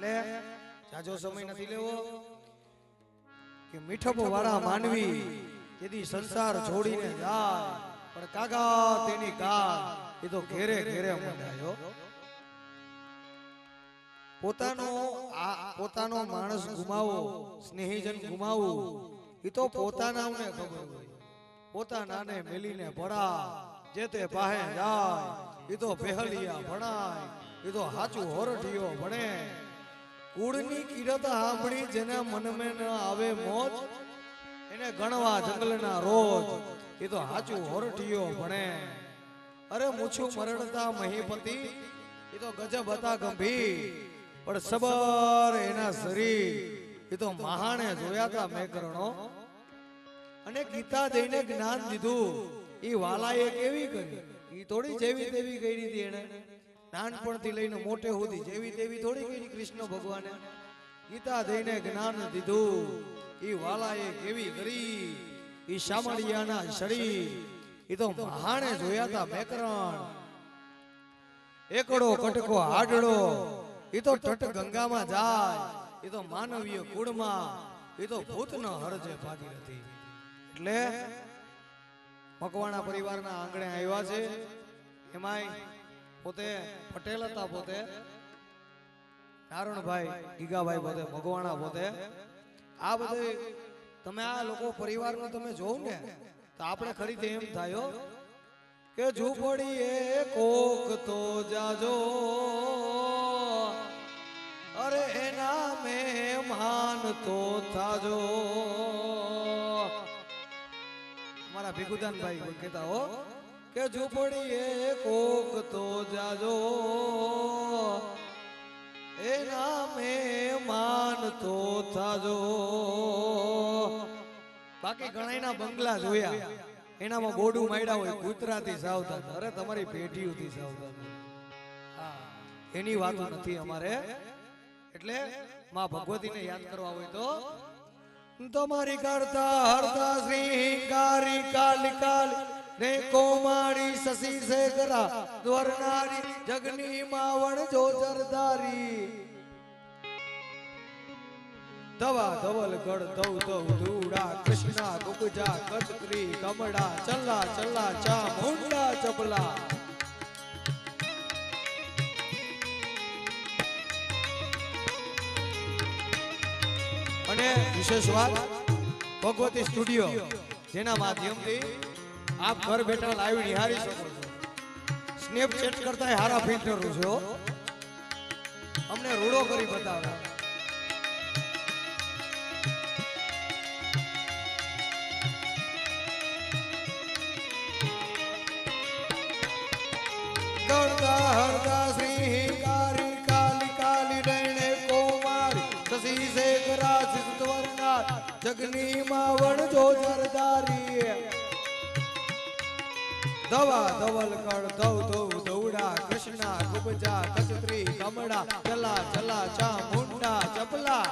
એટલે જાજો સમય નથી લેવો કે મીઠપ વાળા માનવી જેથી સંસાર છોડીને જાય પણ કાગા તેની કા એ તો ઘેરે ઘેરે મંડાયો પોતાનો માણસ ગુમાવો સ્નેહીજન ગુમાવો એ તો પોતાનાને ખબર હોય પોતાનાને મેલીને ભણા જે તે પાહે જાય એ તો પહેલિયા ભણાય એ તો હાચું હોરઠિયો ભણે કુળની કિરત સાંભળી જેના મનમાં ન આવે મોજ એને ગણવા જંગલના રોજ એ તો હાચું હોરઠિયો ભણે અરે મૂછું મરડતા મહીપતિ એ તો ગજબ હતા ગંભીર પણ સબર એના શરીર એ તો મહાણે જોયા હતા મેકરણો અને ગીતા દઈને જ્ઞાન દીધું એ વાલાએ કેવી કરી એ થોડી જેવી તેવી કરી હતી એને નાનપણથી લઈને મોટે સુધી જેવી તેવી થોડી કરી કૃષ્ણ ભગવાને ગીતા દઈને જ્ઞાન દીધું એ વાલાએ કેવી કરી એ શામળિયાના શરીર એ તો મહાણે જોયા હતા મેકરણ એકડો કટકો હાડડો એ તો તટ ગંગામાં જાય એ તો માનવીય કુળમાં એ તો ભૂતનો હરજે ભાગી હતી એટલે મકવાણા પરિવારના આંગણે આવ્યા છે એમાંય પોતે પટેલ હતા પોતે નારણભાઈ ગીગાભાઈ પોતે મકવાણા પોતે આ બધે તમે આ લોકો પરિવારનું તમે જોવ ને તો આપણે ખરીદે એમ થાય કે ઝૂંપડીએ કોક તો જાજો અરે એના મહેમાન તો થાજો મારા ભીખુદાનભાઈ કહેતા હો કે ઝૂંપડીએ કોક તો જાજો એના મહેમાન તો થાજો બાકી ઘણાના બંગલા જોયા એનામાં ગોડું માયડા હોય કૂતરાથી સાવધાન અરે તમારી પેઢીઓથી સાવધાન એની વાત નથી અમારે એટલે માં ભગવતીને યાદ કરવા હોય તો તમારી કરતા હરતા શ્રીંગારી કાલી કાલી ને કોમાડી શશી શેખરા દ્વારનારી જગની માવણ જો જરદારી દવા ધવલ ગઢ દૌ દૌ ધૂડા કૃષ્ણા ગુગજા કચકરી કમડા ચલ્લા ચલ્લા ચા મુંડા ચપલા અને વિશેષ વાત ભગવતી સ્ટુડિયો જેના માધ્યમથી આપ ઘર બેઠા લાઈવ નિહાળી શકો છો સ્નેપચેટ કરતા હારા ફિલ્ટર છો અમને રૂડો કરી બતાવો ગણતા હરતા શ્રીંગારી કાલી કાલી ડૈણે કોમારી શશી શેખરા સિદ્ધવરનાર જગની માવણ જો જરદારી દવા ધવલ કળ ધૌ ધૌ દૌડા કૃષ્ણા ગુબજા કચત્રી કમડા ચલા ચલા ચા મુંડા ચપલા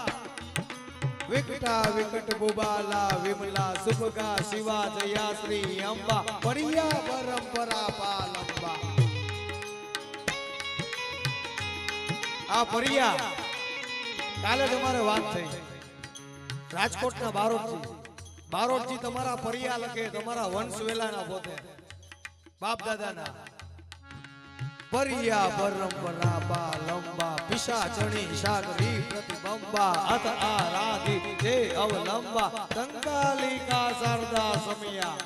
વિકટા વિકટ બુબાલા વિમલા સુભગા શિવા જયા શ્રી અંબા પરિયા પરંપરા પાલંબા આ પરિયા કાલે તમારે વાત થઈ રાજકોટના બારોટજી તમારા પરિયા લખે તમારા વંશ વેલાના પોતે બાપ દાદાના પરિયા પરંપરા બા લંબા પિશાચણી સાગરી પ્રતિબંબા અત આરાધી જે અવલંબા કંકાલિકા શારદા સમિયા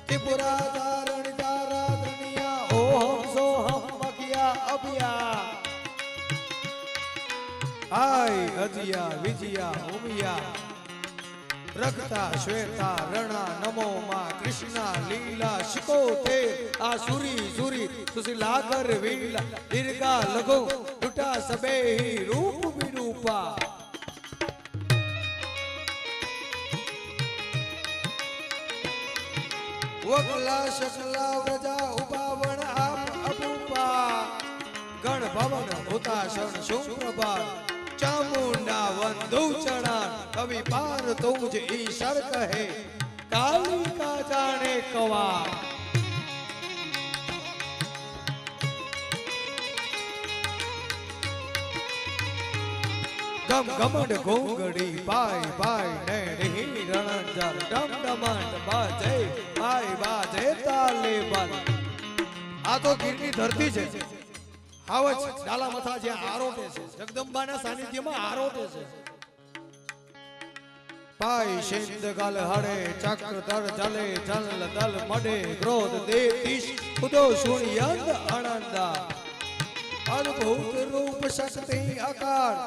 ત્રિપુરા ધારણ તારા ધનિયા ઓહમ સોહમ મખિયા અભિયા આય અજિયા વિજયા ઉમિયા રક્તા શ્વેતા રણા નમો માં કૃષ્ણા લીલા શિકો તે આ સુરી સુરી સુશીલાગર વીલા દીર્ઘા લઘુ ટૂટા સબે રૂપ વિરૂપા વકલા શકલા વ્રજા ઉપાવણ આપ અપૂપા ગણ ભવન ભૂતાસન શુભ્રભાર ચામુંડા વંદુ ચણા કવિ પાર તુજ ઈશર કહે કાલી કા જાણે કવા ગમ ગમડ ઘોંઘડી પાય પાય ને રી રણજર ડમ ડમંડ બાજે પાય બાજે તાલે બાલ. આ તો ગીરની ધરતી છે. હાવજ ડાલા મથા જે આરોટે છે, જગદંબાના સાનિધ્યમાં આરોટે છે. પાય સિંધ ગલ હડે ચક્ર દર જલે જલ દલ મડે ક્રોધ દે તીશ ઉદો સુણિયંદ અનંદા. અદ્ભુત રૂપ શક્તિ આકાર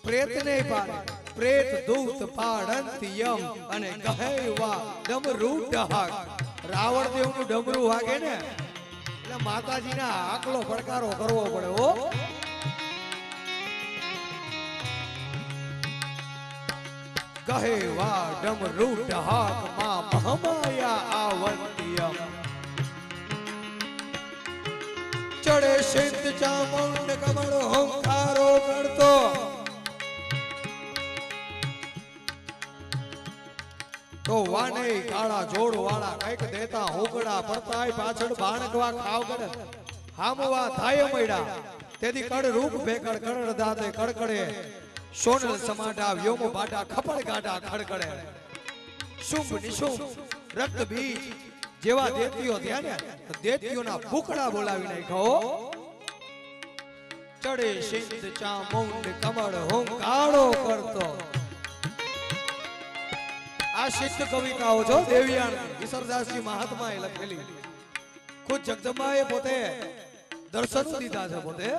પ્રેતને પાડે, પ્રેત દૂત પાડંતિયમ અને કહેવા ડમરૂ ડહાક. રાવણ દેવનું ડમરું વાગે ને એટલે માતાજીના આકલો પડકારો કરવો પડે. હો કહેવા ડમરૂ ડહાક માં મહામાયા આવંતિયમ. ચડે સિદ્ધ ચામુંડ કમળ હોંકારો કરતો. તો વાને કાળા જોડ વાળા કઈક દેતા હોકડા પડતાય પાછળ બાણકવા ખાવ કડ હામવા થાય મૈડા. તેથી કડ રૂપ ભેકડ કડ દાતે કડકડે સોનલ સમાટા વ્યોમ બાટા ખપડ ગાટા ખડકડે. શુંભ નિશુંભ રક્ત બીજ જેવા દેતીઓ થયા ને દેતીઓના ભૂખડા બોલાવી નાખ્યો. ચડે સિંધ ચામુંડ કમળ હોંકારો કરતો. આ સિદ્ધ કવિતાઓ જો દેવિયાણ ઈશ્વરદાસજી મહાત્માએ લખેલી. ખુદ જગદંબાએ પોતે દર્શન દીધા છે. પોતે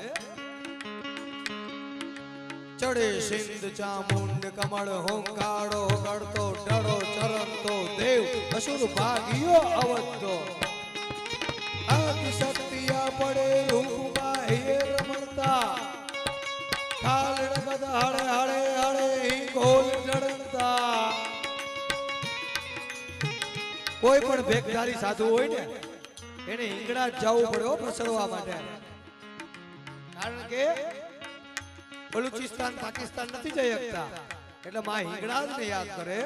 ચડે સિંધ ચામુંડ કમળ હોંકારો કરતો ડરો ચરણતો દેવ અસુર ભાગ્યો અવધો. આદિ શક્તિયા પડે રૂપમાં હે રમણતા. કાલ રગદ હળે હળે હળે ગોલ જડતા. કોઈ પણ ભેખધારી સાધુ હોય ને એને હિંગળા જવું પડે પ્રસરવા માટે. કારણ કે બલુચિસ્તાન પાકિસ્તાન નથી જઈ શકતા એટલે માં હિંગળા જ ને યાદ કરે.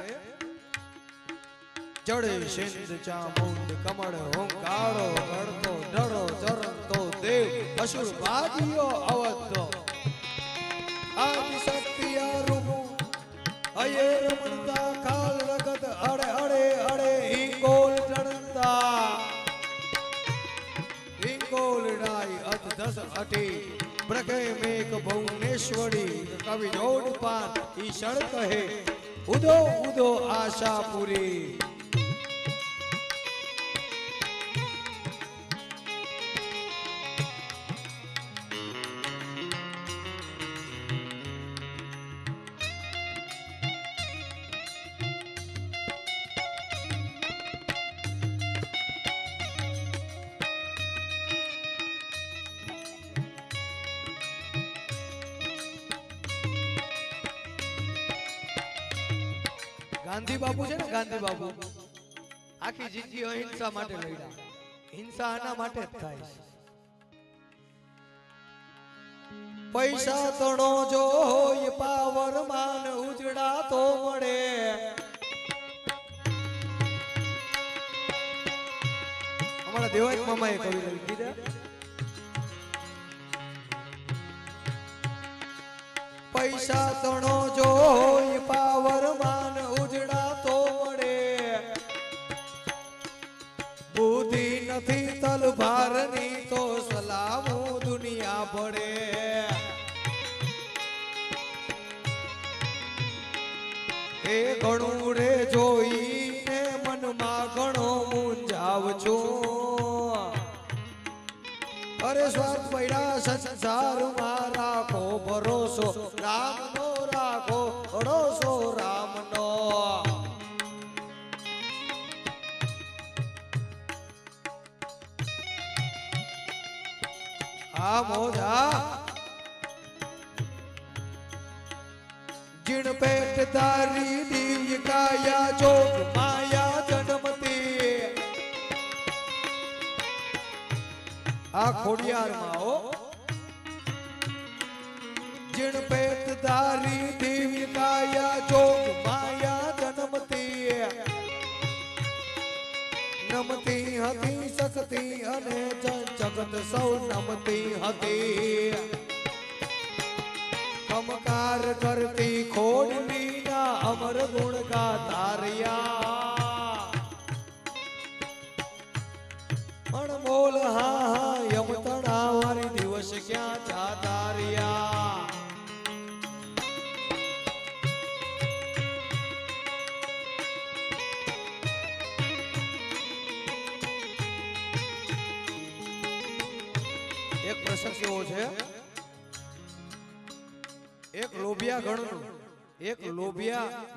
ચડે સિંધ ચામુંડ કમળ હોંકારો કરતો ડરો ચરણતો દેવ અસુર ભાગ્યો અવધો. આદિ શક્તિ રૂપ અયે રમણતા કાલ રગત અડે અડે અડે હિંગોલ જડતા. હિંગોલ ડાઈ અત દસ અઠી પ્રગે મેઘ ભુવનેશ્વરી. કવિ જોડ પાન ઈશળ કહે ઉદો ઉદો આશા પૂરી. ગાંધી બાપુ છે ને ગાંધી બાપુ આખી જિંદગી અહિંસા માટે લડ્યા. હિંસા આના માટે જ થાય છે. પૈસા તણો જો હોય પાવર માન ઉજડા તો મળે. અમારા દેવાય મામાએ કવિ લખી દીધા. પૈસા તણો જો હોય પાવર માન ઉજડા તો મળે. બુદ્ધિ નથી તલભારની તો સલામો દુનિયા પડે. એ ઘણું રે જોઈને મનમાં ઘણો મૂંઝાવ છું. અરે સ્વાર્થ પૈડા સંસારમાં રાખો ભરોસો રામનો. રાખો ભરોસો રામનો. આ મોજા જીણ પેટ તારી દિવ્ય કાયા જોગ માયા જન્મતી. આ ખોડિયારમાં હો. જીણ પેટ તારી દિવ્ય કાયા જોગ માયા જન્મતી. નમતી હતી શક્તિ અને જગત સૌ નમતી હતી. ખમકાર કરતી ખોડલીના અમર ગુણ ગાતા રહ્યા અણમોલ હા યમતણા વારી દિવસ ક્યાં જાતા રહ્યા એક પ્રસંગ એવો છે એક લોભિયા ગણનું એક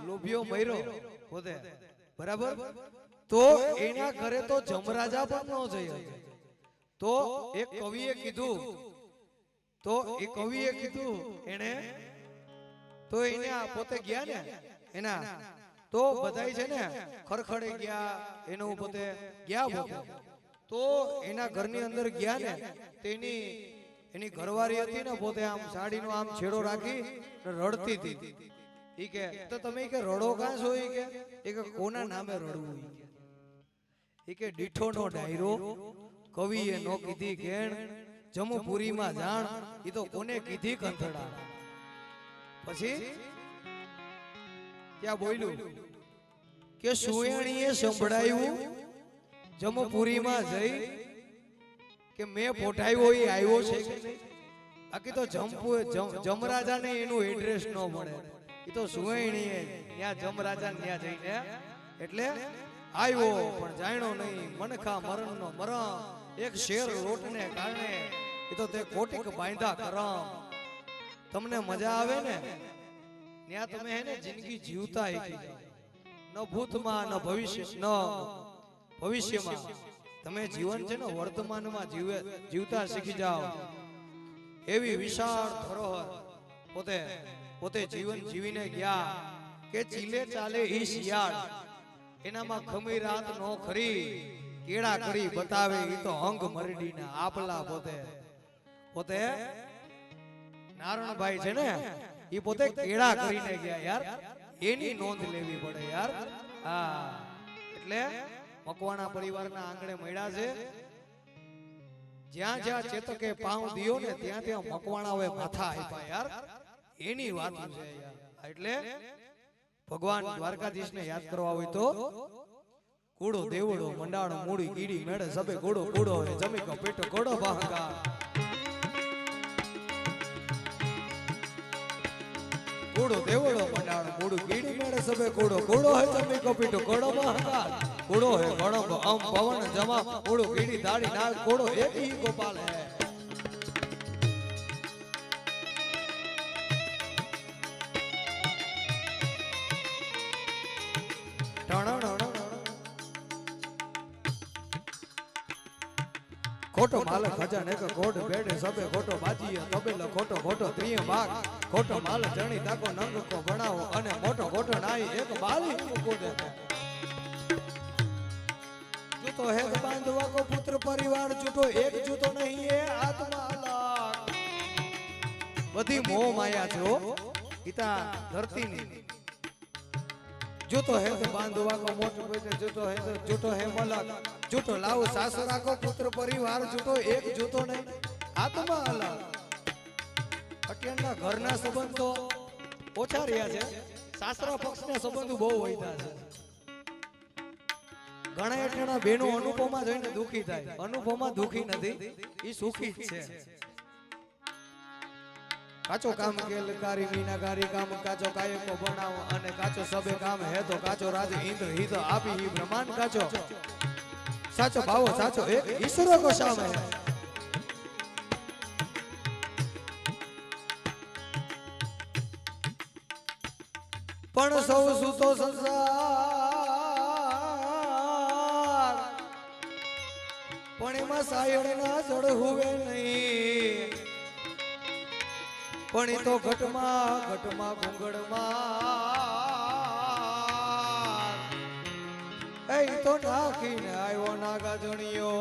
લોભિયો મર્યો પોતે બરાબર તો એના ઘરે તો જમરાજા પણ ન જઈ તો એક કવિએ કીધું એને તો એને પોતે ગયા ને એના તો બધાય છે ને ખરખડે ગયા એનું પોતે ગયા પોતે તો એના ઘરની અંદર ગયા ને તેની એની ઘરવાળી હતી ને પોતે આમ સાડીનો આમ છેડો રાખી રડતી હતી ઈ કે તો તમે કે રડો કાં છો ઈ કે કોના નામે રડવું ઈ કે દીઠોનો ડાયરો કવિએ નો કીધી કેણ જમપુરીમાં જાણ ઈ તો કોને કીધી કંથડા પછી ત્યાં બોલ્યું કે સુયણીએ સંભળાયું જમપુરીમાં જઈ કે મેં પોઠાવ્યો એ આવ્યો છે કે બાકી તો જમરાજાને એનું એડ્રેસ ન મળે એ તો સુવૈણીએ ત્યાં જમરાજા ત્યાં જઈને એટલે આવ્યો પણ જાણ્યો નહીં મનખા મરણનો મરણ એક શેર લોટને કારણે એ તો તે કોટિક બાંધા કરમ તમને મજા આવે ને ત્યાં તમે એને જિંદગી જીવતા ન ભૂતમાં ન ભવિષ્યમાં તમે જીવન છે ને વર્તમાનમાં જીવતા શીખી જાઓ એવી વિશાળ ધરોહર પોતે જીવન જીવીને ગયા કે ચીલે ચાલે ઈ શિયાળ એનામાં ખમી રાત નો ખરી કેળા કરી બતાવે ઈ તો અંગ મરડીના આપલા પોતે નારણભાઈ છે ને ઈ પોતે કેળા કરીને ગયા યાર એની નોંધ લેવી પડે યાર હા એટલે મકવાણા પરિવારના આંગણે મળ્યા છે જ્યાં જ્યાં ચેતકે પાઉં દિયો ને ત્યાં ત્યાં મકવાણાઓએ માથા આપ્યા યાર એની વાત છે યાર એટલે ભગવાન દ્વારકાધીશને યાદ કરવા હોય તો કુડો દેવડો મંડાણો મૂડી કીડી મેળે સબે કુડો હે જમી કો પેટો કોડો બહાકાર કુડો દેવડો મંડાણો મૂડી કીડી મેળે સબે કુડો હે જમી કો પેટો કોડો બહાકાર કુડો હે ગણો અમ પવન જમા કુડો કીડી દાડી નાગ કુડો એક ही गोपाल है खोटो माल खजाने का कोट बेड़े सबे खोटो बाजी तबेलो खोटो त्रिय भाग खोटो माल जणी ताको नंग को बनाओ अने मोटो खोटो नाई एक बाली को दे जूतो है बांधवा को पुत्र परिवार जूतो एक जूतो नहीं है आत्मा अलग बधी मोह माया जो इता धरती नहीं जूतो है तो बांधवा को मोटो बेटे जूतो है मलक जूतो लाओ सासरा को पुत्र परिवार जूतो एक जूतो नहीं आत्मा अलग अट्याना घरना संबंध तो ओछा रह्या छे सासरा पक्षना संबंध बहु वध्या छे घणा एटना बेनो अनुभवमा जईने दुखी थाय अनुभवमा दुखी नथी ई सुखी ज छे काचो काम केलकारी मीनाकारी काम काचो कायको बनाव अने काचो सबे काम है तो काचो राज इंद्र हित आपी ही ब्रह्मांड काचो साचो भाव साचो एक ईश्वर को सामे है पण सौ सुतो संसार पण एमां सायण ना जड़ हुए नहीं पण ई तो घटमा घुंगड़मा ए तो नाखीने आयो नागा जणियो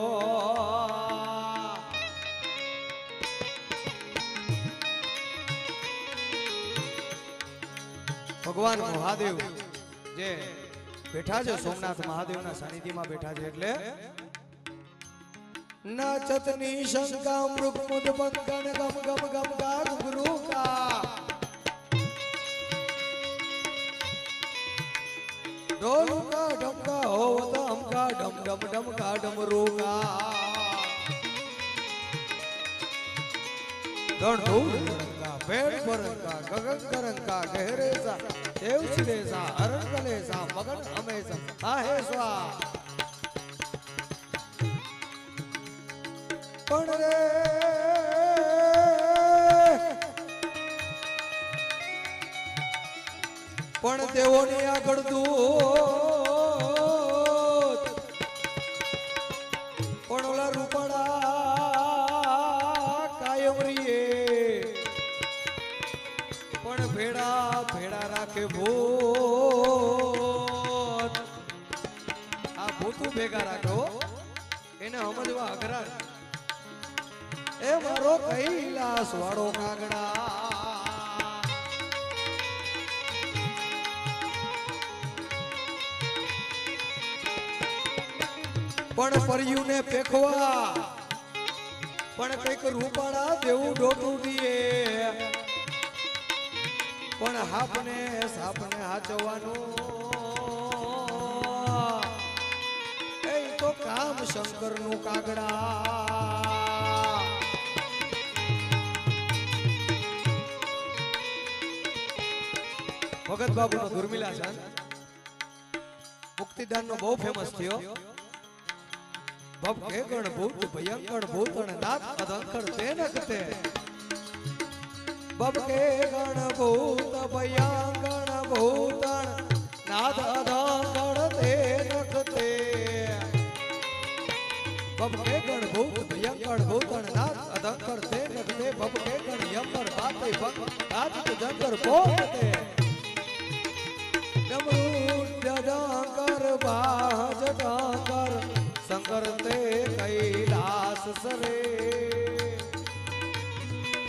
भगवान महादेव जे बैठा छे सोमनाथ महादेव ना सानिध्य में बैठा छे એટલે नाचतनी शंका मृग मुद पंकन गम गम गम गा गुरु का ढोल का ढमका हो तो हमका डम डम डम का डमरू का रण धूल का पेड़ पर का गगन करन का गहरे सा देव सिरे सा हरण गले सा मगन हमेशा आहे स्वा पण रे पण દેવોની આગળ દૂત પણ ઓલા રૂપડા કાયમ રીએ પણ ભેડા ભેડા રાખે ભૂત આ ભૂતું ભેગા રાખો એને સમજવા અઘરા એ મારો કૈલાસ વાળો કાગડા पण परियु ने पेखवा पण कईक रूपाड़ा देवू डोटू दिए पण हापने सापने हाचवानो ए तो काम शंकर नु कागड़ा भगत बाबू नो दुर्मिला छन मुक्तिदान नो बहु फेमस थियो भव के गण भूत भयंकर भूतण नाथ अधंकर ते नखते भव के गण भूत भयंकर भूतण नाथ अधंकर ते नखते भव के गण भूत भयंकर भूतण नाथ अधंकर ते नखते भव के गण यमर बाते भक्त नाथ जंकर पोते डमरू डंकर बाज डंकर शंकर ते कैलास सरे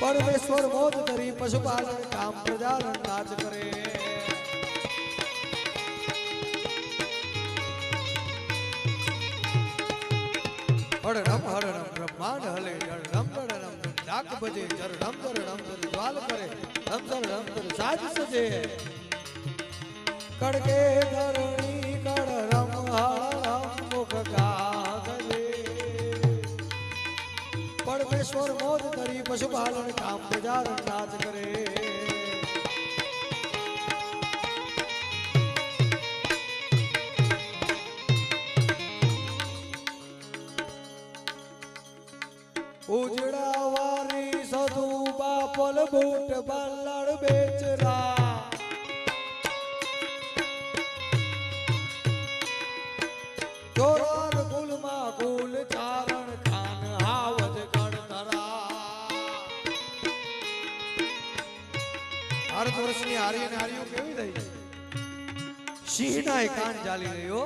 परमेश्वर मोद धरी पशुपालन काम प्रजालन नाच करे हर रम ब्रह्मांड हले जड़ रम डाक बजे जर रम ज्वाल करे रम साज सजे कड़के धरणी कड़ रम मुख गागले परमेश्वर मोद धरी पशुपालन काम प्रजारण नाच करे उजड़ा वारी सधु बापल बूट बल्लड़ बेचरा चोरार कुल मा कुल चारण खान हावज गण धरा भारत वर्षनी हारी ने हारियो केवी થઈ સિંહ ના કાન જાલી રહ્યો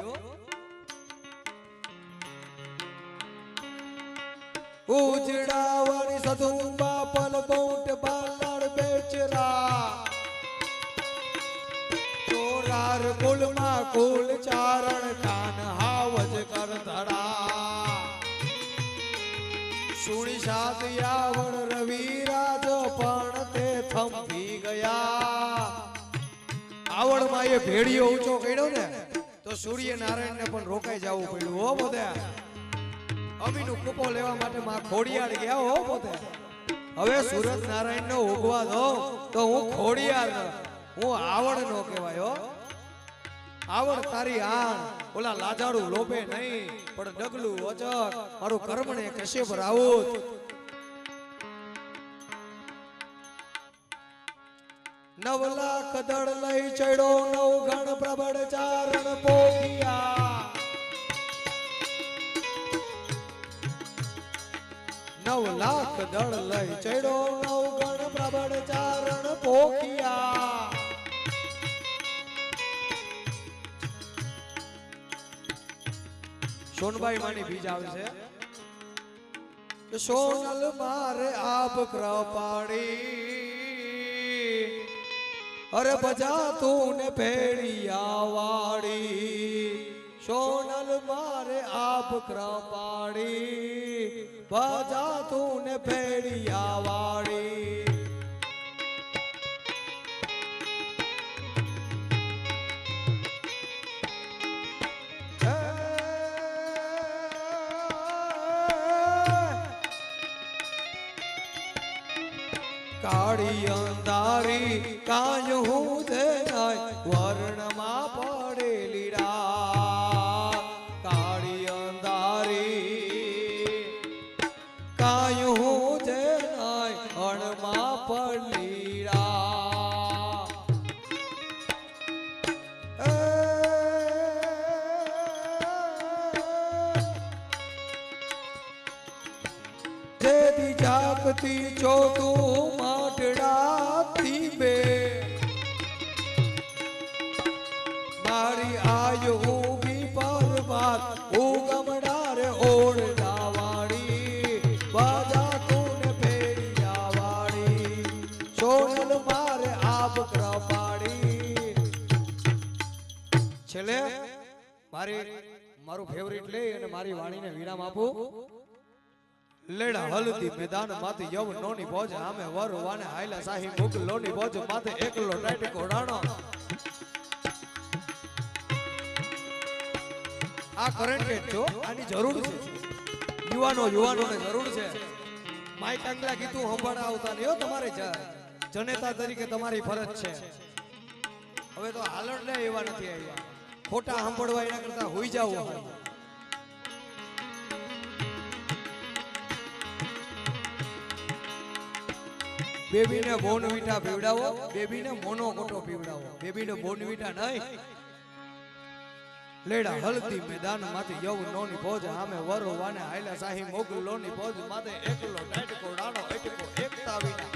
ઉજડાવણી સદુંબા પલ બૂટ બાલડ બેચરા ચોરાર કુલ માં કુલ ચારણ કાન હાવજ કર ધડા સુણી સાત યાવણ રવિરાજ પણ તે થંભી ગયા આવડ માં એ ભેડિયો ઊંચો કર્યો ને તો સૂર્ય નારાયણ ને પણ રોકાઈ જવું પડ્યું હો બધા અમીનો કૂપો લેવા માટે માં ખોડિયાર ગયા હો પોતે હવે સુરત નારાયણ નો ઉગવા દો તો હું ખોડિયાર હું આવડ નો કહેવાયો આવડ તારી આણ ઓલા લાજાડુ લોભે નહીં પણ ડગલું ઓચક મારું કર્મને કશ્યપ રાઉત નવ લાખ દળ લઈ ચડ્યો નવ ગણ પ્રબળ ચારણ પોખિયા नव लाख दड़ लय चढ़ो नव गण प्रबल चारण पोखिया सोनबाई मानी बीज आवे छे कि सोनल मारे आप कृपाड़ी अरे बजा तूने भेड़िया वाड़ी सोनल मारे आप कृपाड़ी बजा तूने भेड़िया वाड़ी કાળી અંધારી કાય હું દેનાય વર્ણમાં પડેલી રાત કાળી અંધારી કાય હું દેનાય અણમાં પડેલી રાત જેદી જાગતી ચોતું માટડાથી બે મારી આયુ ઉગી પરવાર ઉગમડાર ઓળડા વાળી બાજા તું ફેરિયા વાળી સોનલ મારે આબ કૃપાડી છેલ્લે મારું ફેવરિટ લે અને મારી વાણીને વિરામ આપું લેડા હલદી મેદાન માથે યવનોની ભોજ આમે વરવાને હાયલા સાહી મુગલોની ભોજ માથે એકલો ટાઈટ કોડાણો આ કરંટ કેટ છો આની જરૂર છે યુવાનોને જરૂર છે માઈક અંગલા કીધું સંભાળા આવતા નહીં હો તમારે જનેતા તરીકે તમારી ફરજ છે હવે તો હાલણ લે એવા નથી આવ્યા ખોટા સાંભળવા એના કરતા હોઈ જાવ બેબીને બોનવીટા પીવડાવો બેબીને મોનો કોટો પીવડાવો બેબીને બોનવીટા નહીં લેડા હલદી મેદાન માંથી યવનોની ભોજ આમે વરવાને હાયલા સાહી મોગલોની ભોજ માથે એકલો ટાઈટ કોડાણો એટકો એકતા વિના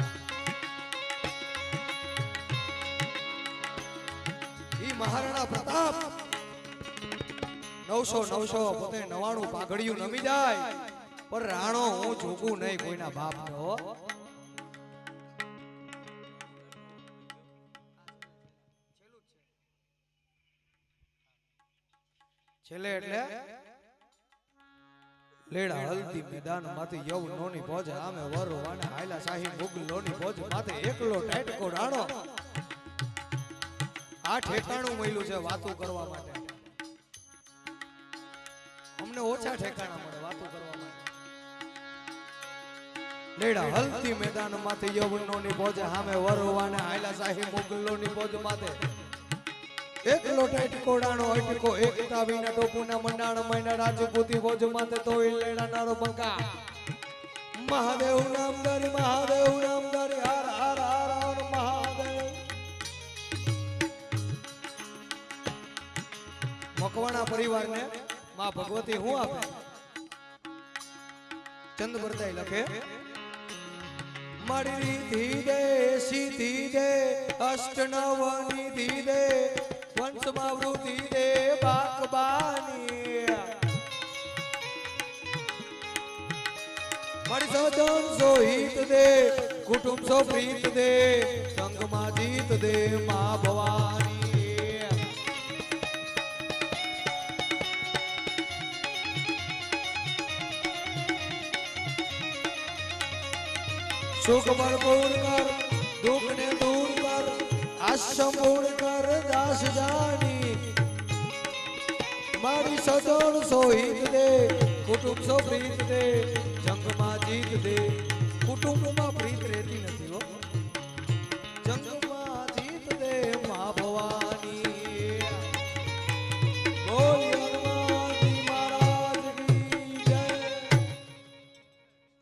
ઈ મહારાણા પ્રતાપ 900 પોતે 99 પાઘડિયું નમી જાય પર રાણો હું જોગું નહીં કોઈના બાપનો છેલ્લે એટલે લેડા હલદી મેદાન માંથી યવનોની ભોજ આમે વરવાને હાયલા સાહી મુગલોની ભોજ માથે એકલો ટાઈટ કોડાણો આ ઠેકાણું મળ્યું છે વાતો કરવા માટે અમને ઓછા ઠેકાણા મળે વાતો કરવા માટે લેડા હલદી મેદાન માંથી યવનોની ભોજ આમે વરવાને હાયલા સાહી મુગલોની ભોજ માથે એકલો ટાઈટ કોડાણો અટકો એકતા વિના ટોપુના મંડાણ મૈના રાજપૂતી ભોજ માથે તોય લેડા નારો બંકા મહાદેવ નામ ધરી હર હર હર મહાદેવ મકવાણા પરિવારને માં ભગવતી હું આપે ચંદ બરદાઈ લખે મારી ધી દે સીધી દે અષ્ટ નવ નિધિ દે વંશમાં વૃદ્ધિ દે બાકબાની મારી સજન સો હિત દે કુટુંબ સો પ્રીત દે સંગમાં જીત દે મા ભવાની સુખ ભરપૂર કર દુઃખ ને દૂર કર આશંભૂણ કર દાસ જાની મારી સજણ સો હિત દે કુટુંબ સો પ્રીત દે જંગમાં જીત દે કુટુંબમાં પ્રીત રહેતી નથી હો